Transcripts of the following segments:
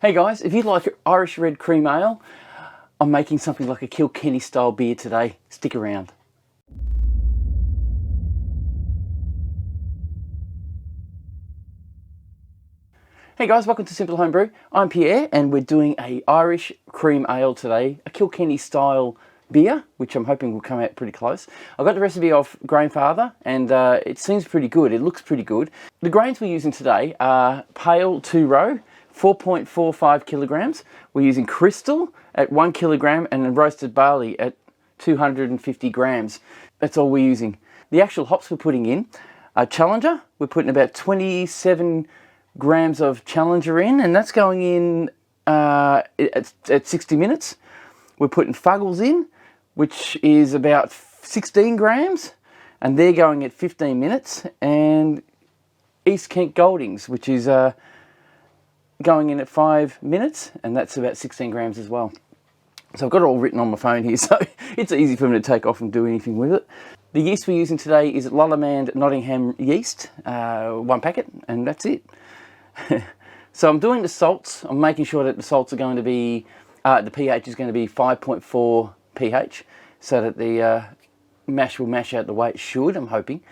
Hey guys, if you like Irish red cream ale, I'm making something like a Kilkenny style beer today. Stick around. Hey guys, welcome to Simple Homebrew. I'm Pierre and we're doing a Irish cream ale today, a Kilkenny style beer, which I'm hoping will come out pretty close. I got the recipe off Grainfather and it seems pretty good. It looks pretty good. The grains we're using today are pale 2-row, 4.45 kilograms. We're using crystal at 1 kilogram and then roasted barley at 250 grams. That's all we're using. The actual hops we're putting in are Challenger. We're putting about 27 grams of Challenger in, and that's going in at 60 minutes. We're putting Fuggles in, which is about 16 grams, and they're going at 15 minutes. And East Kent Goldings, which is going in at 5 minutes, and that's about 16 grams as well. So I've got it all written on my phone here, so it's easy for me to take off and do anything with it. The yeast we're using today is Lullerman Nottingham yeast, 1 packet, and that's it. So I'm doing the salts. I'm making sure that the salts are going to be, the pH is going to be 5.4 pH, so that the mash will mash out the way it should, I'm hoping.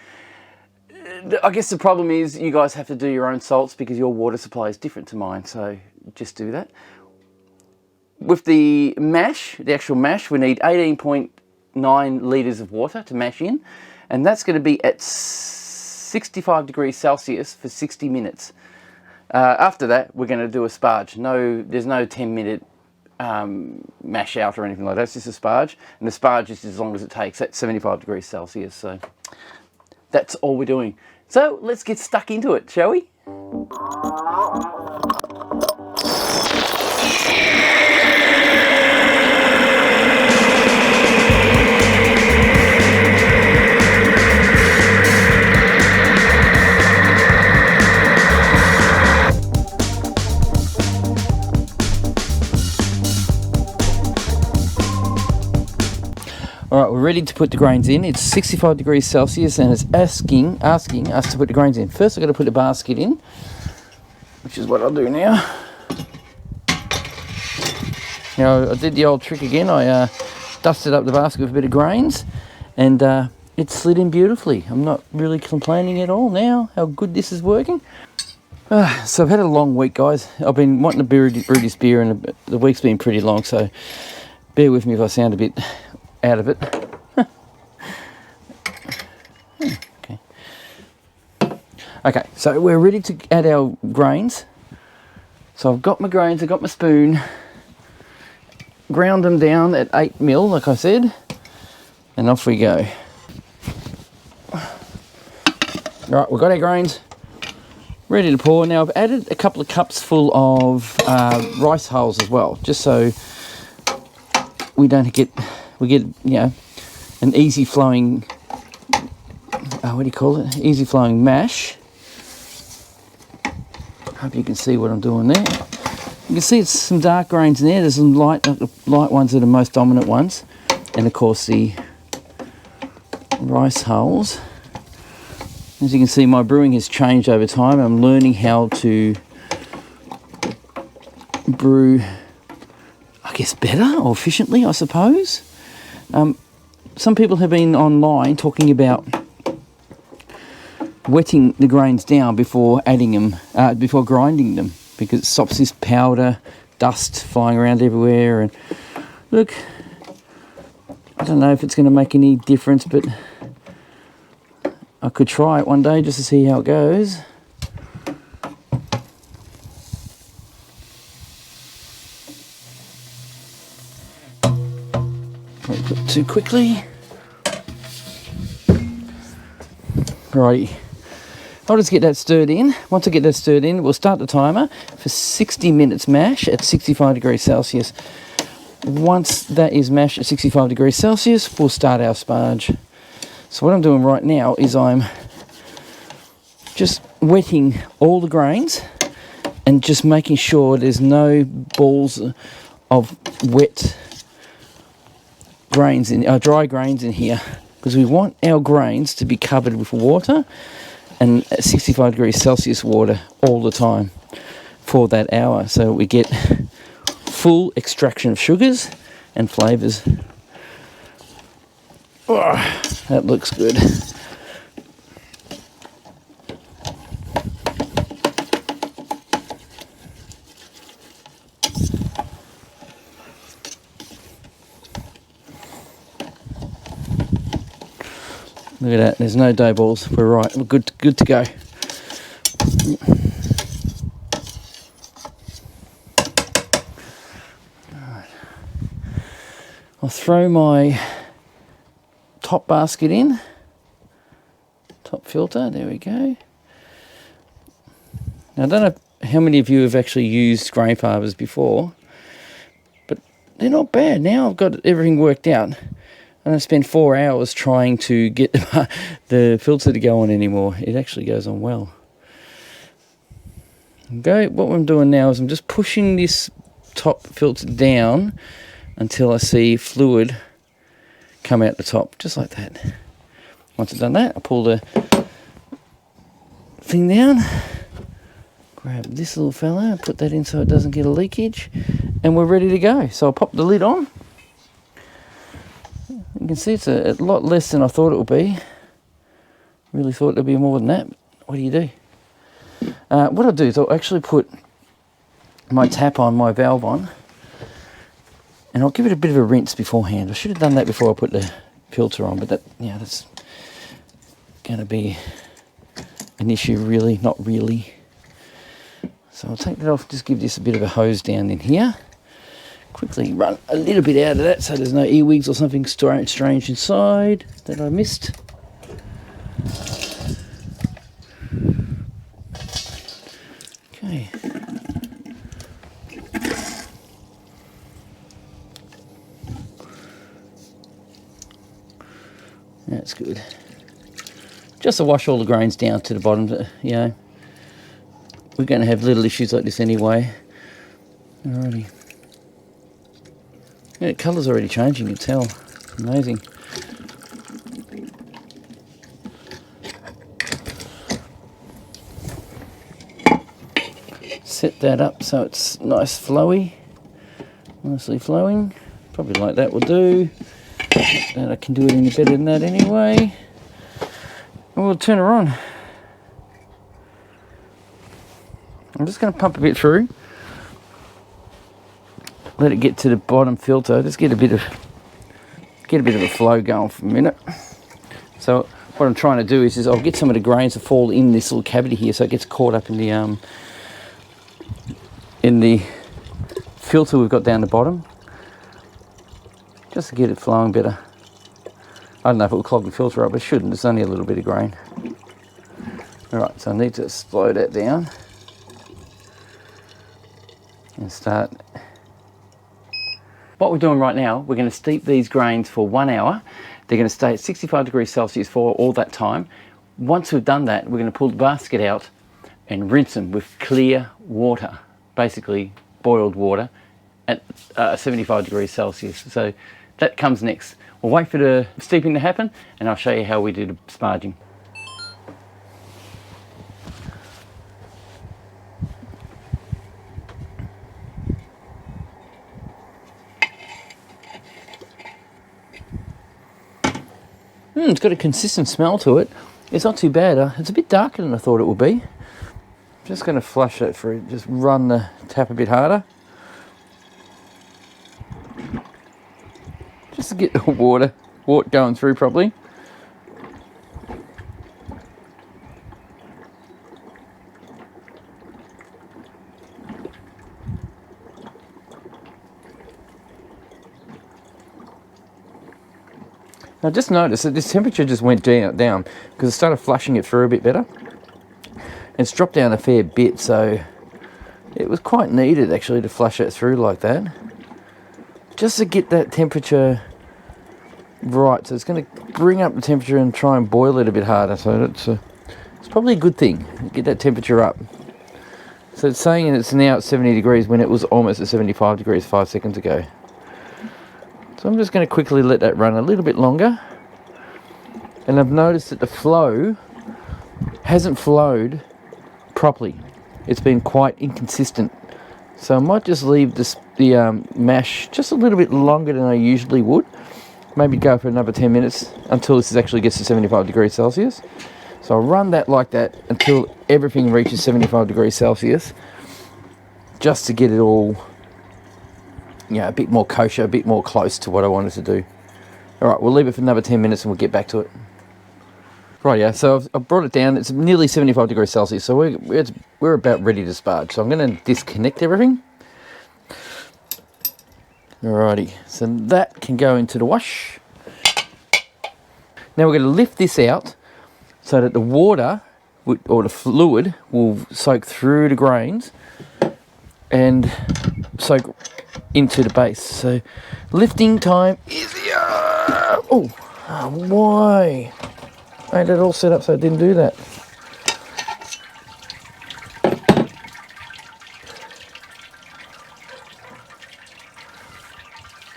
I guess the problem is you guys have to do your own salts because your water supply is different to mine, so just do that. With the mash, the actual mash, we need 18.9 litres of water to mash in, and that's going to be at 65 degrees Celsius for 60 minutes. After that, we're going to do a sparge. There's no 10-minute mash out or anything like that. It's just a sparge, and the sparge is as long as it takes at 75 degrees Celsius. So that's all we're doing. So let's get stuck into it, shall we? Alright, we're ready to put the grains in. It's 65 degrees Celsius and it's asking us to put the grains in. First I've got to put the basket in, which is what I'll do now. Now I did the old trick again. I dusted up the basket with a bit of grains and it slid in beautifully. I'm not really complaining at all now how good this is working. So I've had a long week, guys. I've been wanting to brew this beer and the week's been pretty long, so bear with me if I sound a bit out of it. Okay, so we're ready to add our grains. So I've got my grains, I've got my spoon, ground them down at 8 mil, like I said, and off we go. Right, we've got our grains ready to pour. Now I've added a couple of cups full of rice hulls as well, just so we get an easy flowing, what do you call it? Easy flowing mash. Hope you can see what I'm doing there. You can see it's some dark grains in there. There's some light ones that are the most dominant ones, and of course the rice hulls. As you can see, my brewing has changed over time. I'm learning how to brew, I guess, better or efficiently, I suppose. Some people have been online talking about wetting the grains down before adding them, before grinding them, because it stops this powder, dust flying around everywhere. And look, I don't know if it's going to make any difference, but I could try it one day just to see how it goes. Too quickly. Right, I'll just get that stirred in. Once I get that stirred in, we'll start the timer for 60 minutes mash at 65 degrees Celsius. Once that is mashed at 65 degrees Celsius, we'll start our sparge. So what I'm doing right now is I'm just wetting all the grains and just making sure there's no balls of wet grains dry grains in here, because we want our grains to be covered with water and 65 degrees Celsius water all the time. for that hour, so we get full extraction of sugars and flavours. Oh, that looks good. Look at that, there's no dough balls. We're right, we're good to go. Right. I'll throw my top basket in. Top filter, there we go. Now I don't know how many of you have actually used Grainfathers before, but they're not bad. Now I've got everything worked out. I don't spend 4 hours trying to get the filter to go on anymore. It actually goes on well. Okay, what I'm doing now is I'm just pushing this top filter down until I see fluid come out the top, just like that. Once I've done that, I pull the thing down, grab this little fella, put that in so it doesn't get a leakage, and we're ready to go. So I'll pop the lid on. You can see it's a lot less than I thought it would be. Really thought it would be more than that. What do? What I'll do is I'll actually put my tap on, my valve on, and I'll give it a bit of a rinse beforehand. I should have done that before I put the filter on, but that's going to be an issue really, not really. So I'll take that off, just give this a bit of a hose down in here. Quickly run a little bit out of that so there's no earwigs or something strange inside that I missed. Okay. That's good. Just to wash all the grains down to the bottom, you know. We're going to have little issues like this anyway. Alrighty. Yeah, the colour's already changing, you can tell. Amazing. Set that up so it's nice flowy. Nicely flowing. Probably like that will do. And I can do it any better than that anyway. And we'll turn her on. I'm just going to pump a bit through. Let it get to the bottom filter. Just get a bit of a flow going for a minute. So what I'm trying to do is I'll get some of the grains to fall in this little cavity here, so it gets caught up in the filter we've got down the bottom, just to get it flowing better. I don't know if it will clog the filter up, but it shouldn't. It's only a little bit of grain. All right, so I need to slow that down and start. What we're doing right now, we're going to steep these grains for 1 hour. They're going to stay at 65 degrees Celsius for all that time. Once we've done that, we're going to pull the basket out and rinse them with clear water, basically boiled water at 75 degrees Celsius. So that comes next. We'll wait for the steeping to happen and I'll show you how we do the sparging. It's got a consistent smell to it. It's not too bad. It's a bit darker than I thought it would be. Just going to flush that through. Just run the tap a bit harder. Just to get the water going through properly. Now just notice that this temperature just went down because it started flushing it through a bit better. It's dropped down a fair bit, so it was quite needed actually to flush it through like that. Just to get that temperature right. So it's going to bring up the temperature and try and boil it a bit harder. So it's probably a good thing. Get that temperature up. So it's saying it's now at 70 degrees when it was almost at 75 degrees 5 seconds ago. So I'm just going to quickly let that run a little bit longer. And I've noticed that the flow hasn't flowed properly. it's been quite inconsistent. So I might just leave the mash just a little bit longer than I usually would. Maybe go for another 10 minutes until this actually gets to 75 degrees Celsius. So I'll run that like that until everything reaches 75 degrees Celsius, just to get it all, you know, a bit more kosher, a bit more close to what I wanted to do. All right, we'll leave it for another 10 minutes and we'll get back to it. Right, yeah, so I've brought it down. It's nearly 75 degrees Celsius, so we're about ready to sparge. So I'm going to disconnect everything. Alrighty, so that can go into the wash. Now we're going to lift this out so that the water or the fluid will soak through the grains and soak into the base. So lifting time is here. Oh, why? I had it all set up so it didn't do that.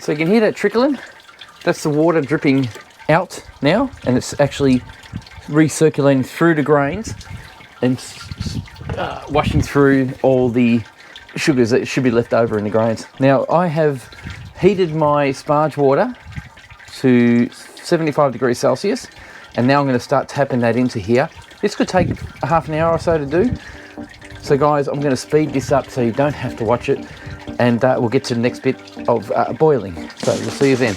So you can hear that trickling. That's the water dripping out now, and it's actually recirculating through the grains and washing through all the sugars that should be left over in the grains. Now I have heated my sparge water to 75 degrees Celsius, and now I'm going to start tapping that into here. This could take a half an hour or so to do. So guys, I'm going to speed this up so you don't have to watch it, and we'll get to the next bit of boiling. So we'll see you then.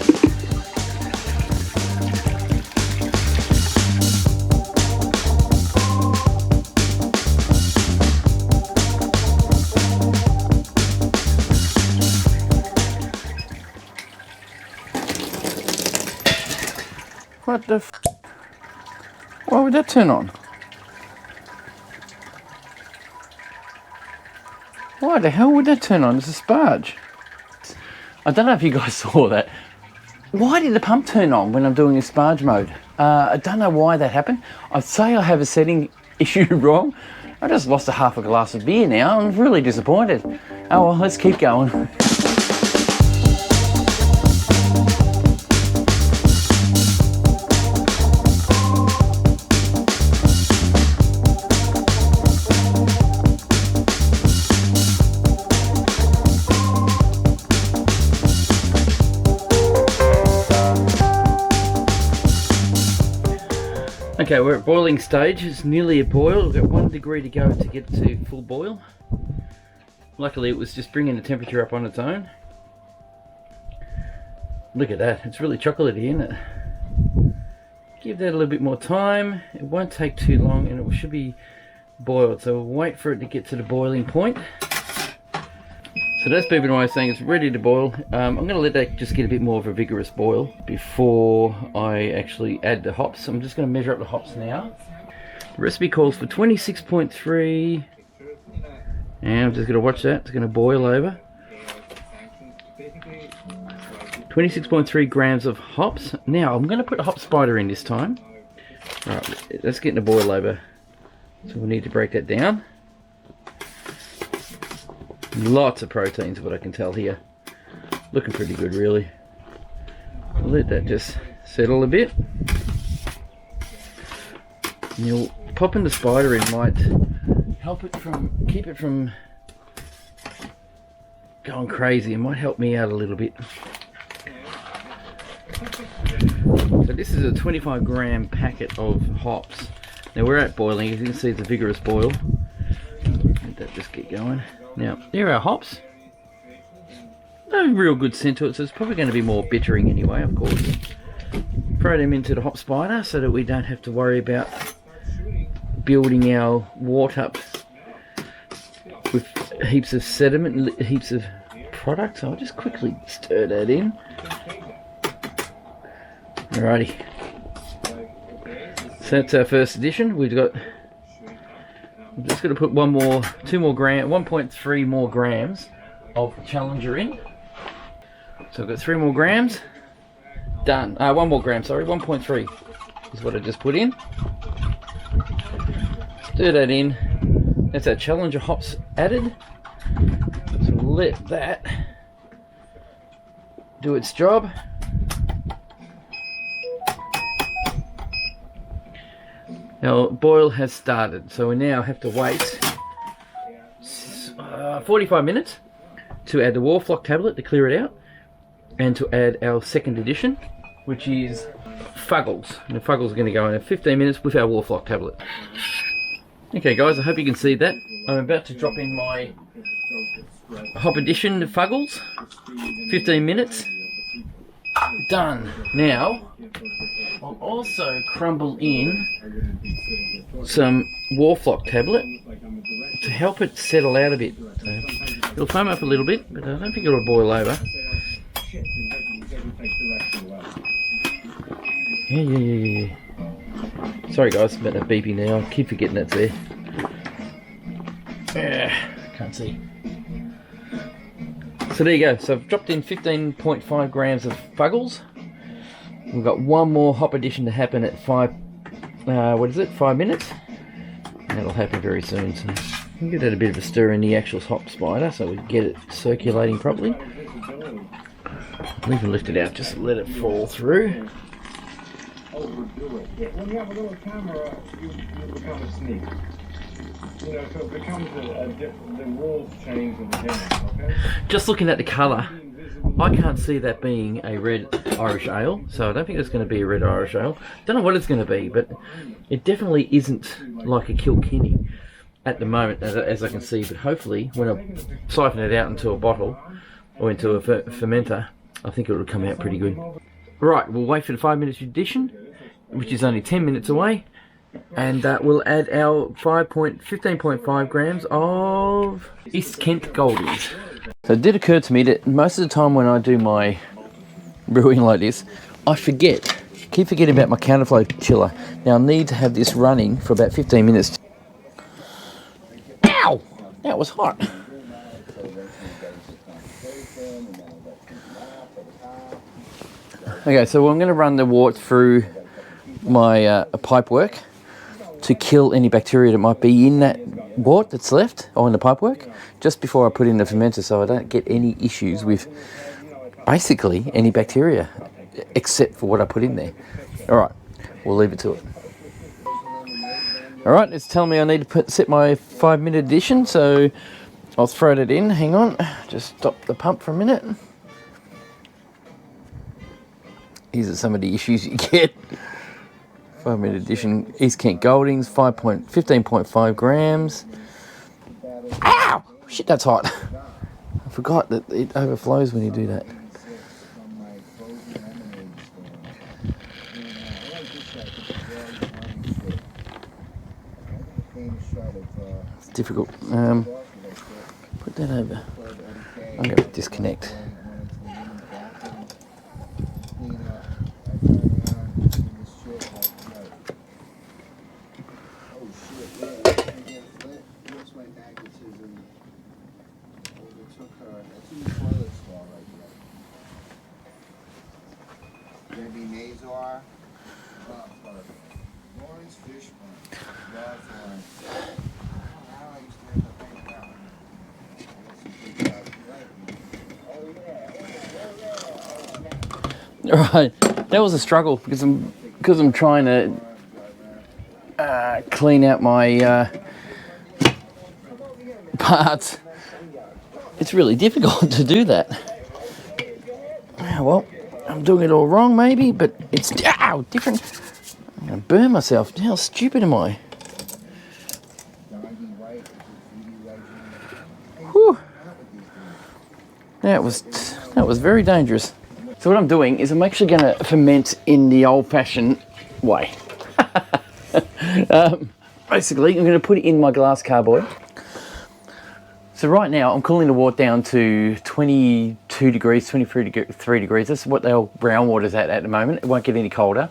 What the f? Why would that turn on? Why the hell would that turn on? It's a sparge. I don't know if you guys saw that. Why did the pump turn on when I'm doing a sparge mode? I don't know why that happened. I'd say I have a setting issue wrong. I just lost a half a glass of beer now. I'm really disappointed. Oh well, let's keep going. Okay, we're at boiling stage. It's nearly a boil. We've got 1 degree to go to get to full boil. Luckily it was just bringing the temperature up on its own. Look at that, it's really chocolatey, isn't it? Give that a little bit more time. It won't take too long and it should be boiled. So we'll wait for it to get to the boiling point. So that's beeping away saying it's ready to boil. I'm going to let that just get a bit more of a vigorous boil before I actually add the hops. I'm just going to measure up the hops now. The recipe calls for 26.3, and I'm just going to watch that. It's going to boil over. 26.3 grams of hops. Now I'm going to put a hop spider in this time. Right, let's get in the boil over. So we need to break that down. Lots of proteins, what I can tell here. Looking pretty good, really. I'll let that just settle a bit. And you'll popping the spider in might help it keep it from going crazy. It might help me out a little bit. So this is a 25 gram packet of hops. Now we're at boiling. As you can see, it's a vigorous boil. Let that just get going. Now, there are our hops. No real good scent to it, so it's probably going to be more bittering anyway, of course. Throw them into the hop spider so that we don't have to worry about building our wort up with heaps of sediment and heaps of product. So I'll just quickly stir that in. Alrighty. So that's our first addition. We've got... I'm just going to put 1.3 more grams of Challenger in. So I've got 3 more grams. Done. 1 more gram, sorry. 1.3 is what I just put in. Stir that in. That's our Challenger hops added. So we'll let that do its job. Now boil has started, so we now have to wait 45 minutes to add the Warflock tablet to clear it out, and to add our second addition, which is Fuggles. And the Fuggles are going to go in at 15 minutes with our Warflock tablet. Okay guys, I hope you can see that. I'm about to drop in my hop addition to Fuggles. 15 minutes. Done. Now, I'll also crumble in some Warflock tablet to help it settle out a bit. So it'll foam up a little bit, but I don't think it'll boil over. Yeah. Sorry guys, about that beeping now. I keep forgetting that's there. Can't see. So there you go. So I've dropped in 15.5 grams of Fuggles. We've got one more hop addition to happen at 5 minutes. And that'll happen very soon. So we'll give that a bit of a stir in the actual hop spider so we can get it circulating properly. We can lift it out, just let it fall through. Overdo it. When you have a little camera, you become a sneak. You know, so it becomes the rules change of the game, okay? Just looking at the colour, I can't see that being a red Irish ale, so I don't think it's going to be a red Irish ale. Don't know what it's going to be, but it definitely isn't like a Kilkenny at the moment, as I can see. But hopefully, when I siphon it out into a bottle or into a fermenter, I think it will come out pretty good. Right, we'll wait for the 5 minutes addition, which is only 10 minutes away, and we'll add our 15.5 grams of East Kent Goldies. So it did occur to me that most of the time when I do my brewing like this, I keep forgetting about my counterflow chiller. Now I need to have this running for about 15 minutes. Ow! That was hot. Okay, so I'm going to run the wort through my pipe work to kill any bacteria that might be in that wort that's left, or in the pipe work, just before I put in the fermenter, so I don't get any issues with basically any bacteria, except for what I put in there. Alright, we'll leave it to it. Alright, it's telling me I need to set my 5 minute addition, so I'll throw that in. Hang on, just stop the pump for a minute. These are some of the issues you get. 5 minute addition, East Kent Goldings, 15.5 grams. Ow! Shit, that's hot. I forgot that it overflows when you do that. It's difficult. Put that over. I'm going to disconnect. Right, that was a struggle because I'm trying to clean out my parts. It's really difficult to do that. Well, I'm doing it all wrong maybe, but it's different. I'm going to burn myself. How stupid am I? Whew. That was very dangerous. So what I'm doing is I'm actually going to ferment in the old-fashioned way. Basically, I'm going to put it in my glass carboy. So right now, I'm cooling the wort down to 22 degrees, 23 degrees. That's what the old brown water's at the moment. It won't get any colder.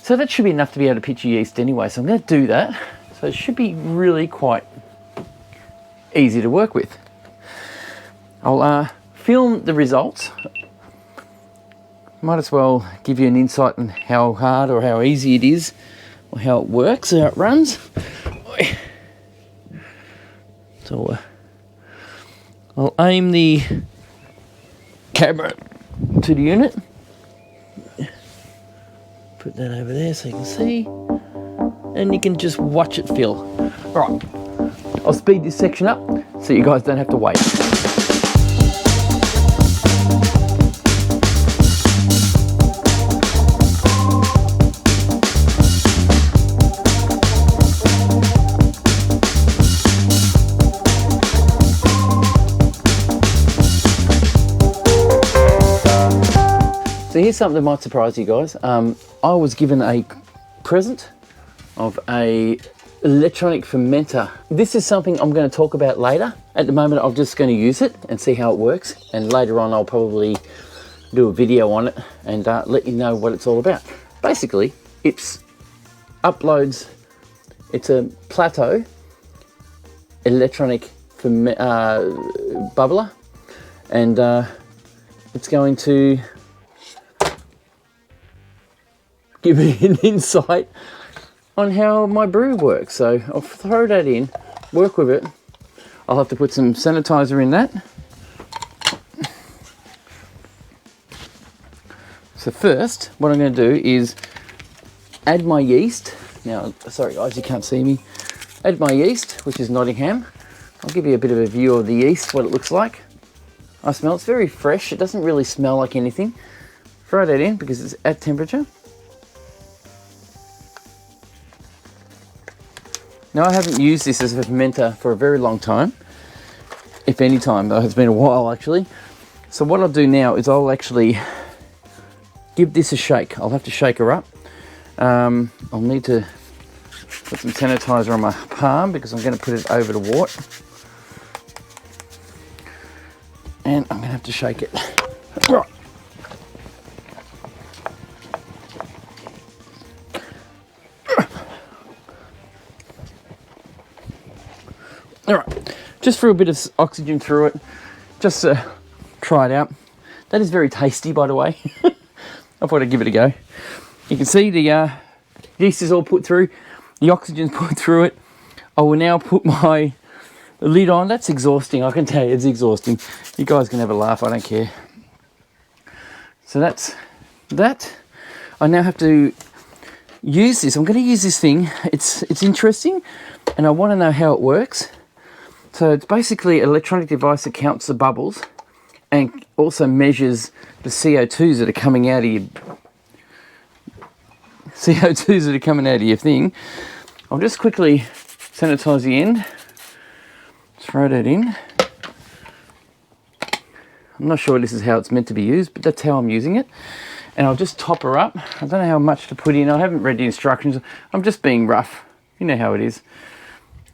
So that should be enough to be able to pitch your yeast anyway. So I'm going to do that. So it should be really quite easy to work with. I'll film the results. Might as well give you an insight on how hard or how easy it is, or how it works, how it runs. So I'll aim the camera to the unit. Put that over there so you can see. And you can just watch it fill. Right. I'll speed this section up so you guys don't have to wait. So here's something that might surprise you guys. I was given a present of a electronic fermenter. This is something I'm going to talk about later. At the moment, I'm just going to use it and see how it works. And later on, I'll probably do a video on it and let you know what it's all about. Basically, it's a plateau electronic bubbler, and it's going to give me an insight on how my brew works. So I'll throw that in, work with it. I'll have to put some sanitizer in that. So first, what I'm going to do is add my yeast. Now, sorry guys, you can't see me. Add my yeast, which is Nottingham. I'll give you a bit of a view of the yeast, what it looks like. I smell it's very fresh. It doesn't really smell like anything. Throw that in because it's at temperature. Now, I haven't used this as a fermenter for a very long time, if any time, though it's been a while actually. So what I'll do now is I'll actually give this a shake. I'll have to shake her up. I'll need to put some sanitizer on my palm because I'm going to put it over the wort. And I'm going to have to shake it. Right. All right, just threw a bit of oxygen through it, just to try it out. That is very tasty, by the way. I thought I'd give it a go. You can see the yeast is all put through, the oxygen's put through it. I will now put my lid on. That's exhausting, I can tell you, it's exhausting. You guys can have a laugh, I don't care. So that's that. I now have to use this. I'm going to use this thing. It's interesting, and I want to know how it works. So it's basically an electronic device that counts the bubbles and also measures the CO2s that are coming out of your thing. I'll just quickly sanitize the end. Throw that in. I'm not sure this is how it's meant to be used, but that's how I'm using it. And I'll just top her up. I don't know how much to put in. I haven't read the instructions. I'm just being rough. You know how it is.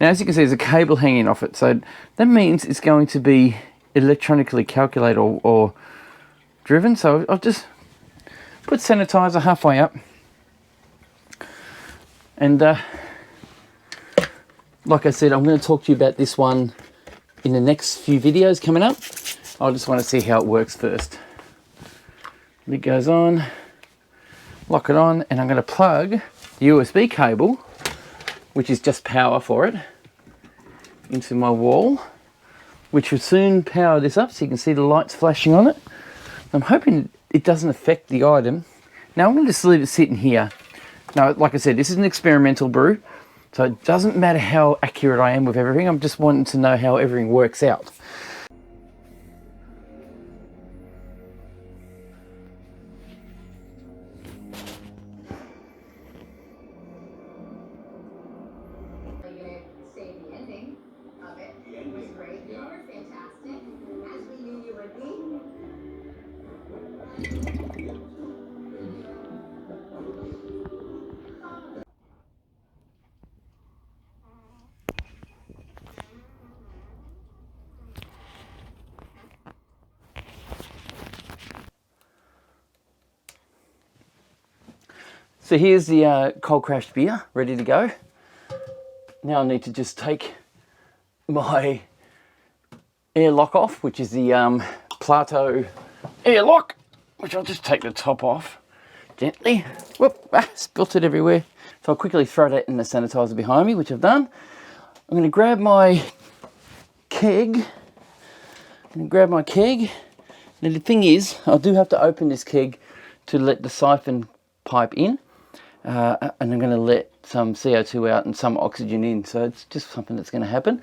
Now, as you can see, there's a cable hanging off it. So that means it's going to be electronically calculated or driven. So I'll just put sanitizer halfway up. And like I said, I'm going to talk to you about this one in the next few videos coming up. I just want to see how it works first. Lid goes on, lock it on, and I'm going to plug the USB cable, which is just power for it, into my wall, which will soon power this up so you can see the lights flashing on it. I'm hoping it doesn't affect the item. Now I'm going to just leave it sitting here. Now, like I said, this is an experimental brew, so it doesn't matter how accurate I am with everything. I'm just wanting to know how everything works out. So here's the cold crashed beer ready to go. Now I need to just take my airlock off, which is the Plateau airlock, which I'll just take the top off gently. Whoop, spilt it everywhere. So I'll quickly throw that in the sanitizer behind me, which I've done. I'm going to grab my keg. Now the thing is, I do have to open this keg to let the siphon pipe in. and I'm going to let some CO2 out and some oxygen in. So it's just something that's going to happen.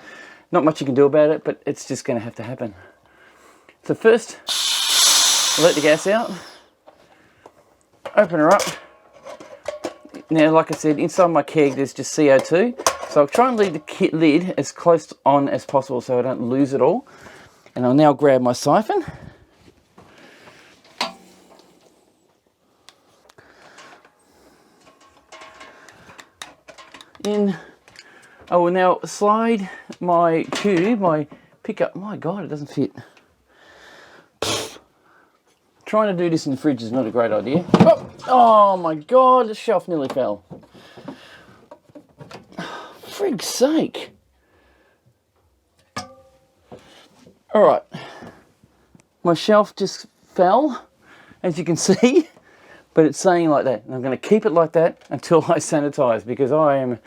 Not much you can do about it, but it's just going to have to happen. So first, I'll let the gas out. Open her up. Now, like I said, inside my keg there's just CO2. So I'll try and leave the lid as close on as possible so I don't lose it all. And I'll now grab my siphon. I will now slide my cube, my pickup. My God, it doesn't fit. Trying to do this in the fridge is not a great idea. Oh my God, the shelf nearly fell. Frig's sake. All right, my shelf just fell, as you can see, but it's saying like that. And I'm going to keep it like that until I sanitize, because I am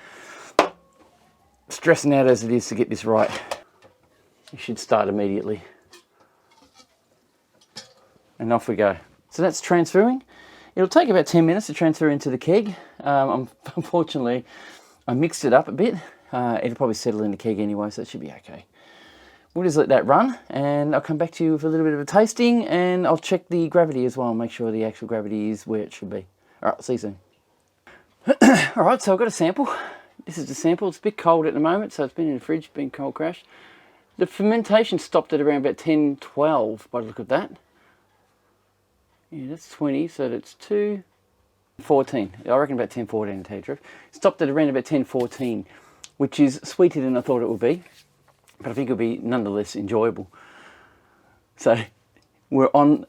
stressing out as it is to get this right. You should start immediately. And off we go. So that's transferring. It'll take about 10 minutes to transfer into the keg. Unfortunately, I mixed it up a bit. It'll probably settle in the keg anyway, so it should be okay. We'll just let that run, and I'll come back to you with a little bit of a tasting, and I'll check the gravity as well, make sure the actual gravity is where it should be. All right, see you soon. All right, so I've got a sample. This is the sample. It's a bit cold at the moment, so it's been in the fridge, been cold crashed. The fermentation stopped at around about 10, 12 by the look of that. Yeah, that's 20, so that's 2, 14. I reckon about 10, 14 to tell you the truth. Stopped at around about 10, 14, which is sweeter than I thought it would be. But I think it'll be nonetheless enjoyable. So we're on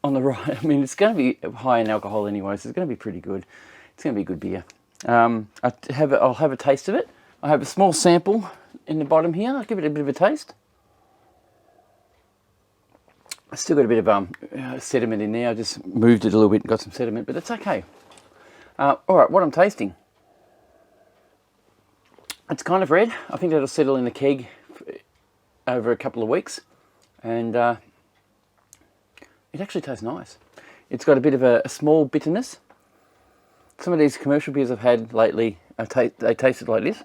the right. I mean, it's going to be high in alcohol anyway, so it's going to be pretty good. It's going to be a good beer. I'll have a taste of it. I have a small sample in the bottom here. I'll give it a bit of a taste. I still got a bit of sediment in there. I just moved it a little bit and got some sediment, but it's okay. All right, what I'm tasting. It's kind of red. I think that'll settle in the keg over a couple of weeks, and it actually tastes nice. It's got a bit of a small bitterness. Some of these commercial beers I've had lately, they tasted like this.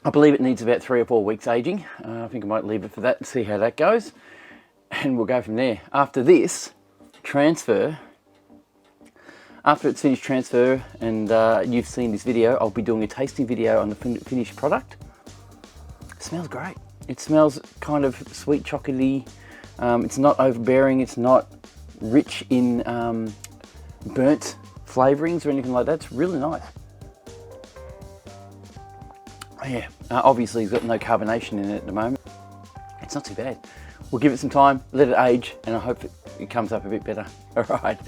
I believe it needs about 3 or 4 weeks aging. I think I might leave it for that and see how that goes, and we'll go from there. After this transfer, after it's finished transfer, and you've seen this video, I'll be doing a tasting video on the finished product. It smells great. It smells kind of sweet chocolatey. It's not overbearing. It's not rich in burnt flavourings or anything like that. It's really nice. Yeah, obviously it's got no carbonation in it at the moment. It's not too bad. We'll give it some time, let it age, and I hope it comes up a bit better. All right.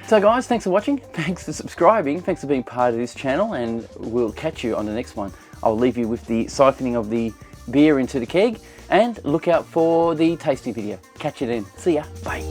So guys, thanks for watching. Thanks for subscribing. Thanks for being part of this channel, and we'll catch you on the next one. I'll leave you with the siphoning of the beer into the keg, and look out for the tasting video. Catch you then. See ya. Bye.